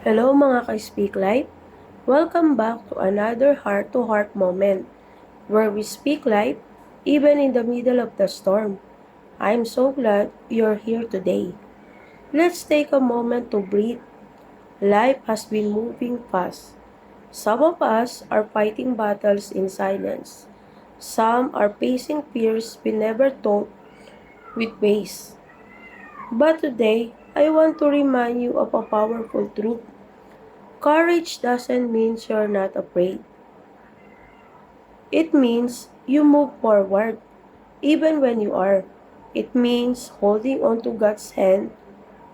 Hello mga ka-Speak Life! Welcome back to another heart-to-heart moment where we speak life even in the middle of the storm. I'm so glad you're here today. Let's take a moment to breathe. Life has been moving fast. Some of us are fighting battles in silence. Some are facing fears we never thought we'd face. But today, I want to remind you of a powerful truth. Courage doesn't mean you're not afraid. It means you move forward, even when you are. It means holding on to God's hand,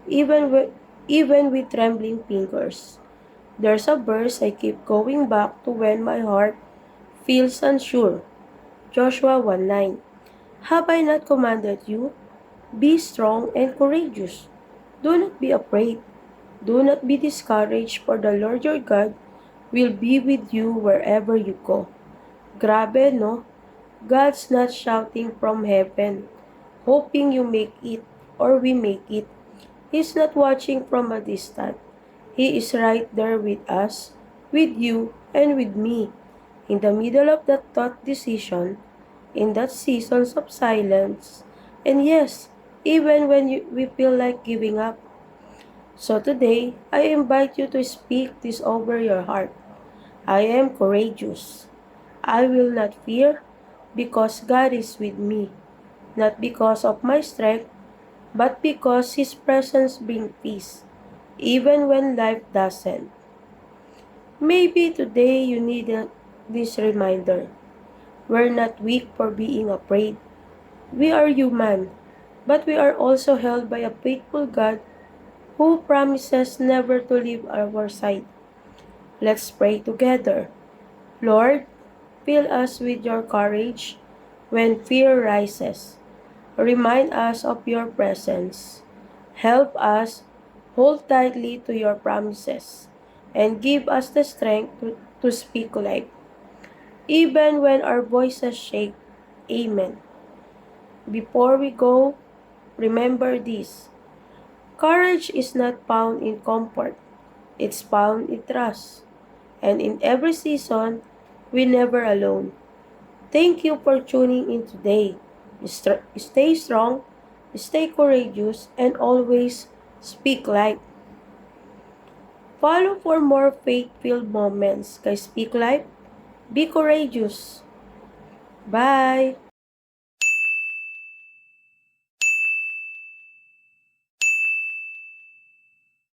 even with trembling fingers. There's a verse I keep going back to when my heart feels unsure. Joshua 1:9. Have I not commanded you? Be strong and courageous. Do not be afraid. Do not be discouraged, for the Lord your God will be with you wherever you go. Grabe, no? God's not shouting from heaven, hoping you make it or we make it. He's not watching from a distance. He is right there with us, with you, and with me. In the middle of that tough decision, in that seasons of silence, and yes, even when we feel like giving up. So today, I invite you to speak this over your heart. I am courageous. I will not fear because God is with me, not because of my strength, but because His presence brings peace, even when life doesn't. Maybe today you need this reminder. We're not weak for being afraid. We are human, but we are also held by a faithful God who promises never to leave our side. Let's pray together. Lord, fill us with your courage when fear rises. Remind us of your presence. Help us hold tightly to your promises and give us the strength to speak life, even when our voices shake. Amen. Before we go, remember this. Courage is not found in comfort. It's found in trust. And in every season, we never alone. Thank you for tuning in today. Stay strong, stay courageous, and always speak life. Follow for more faith-filled moments. Kay Speak Life, be courageous. Bye!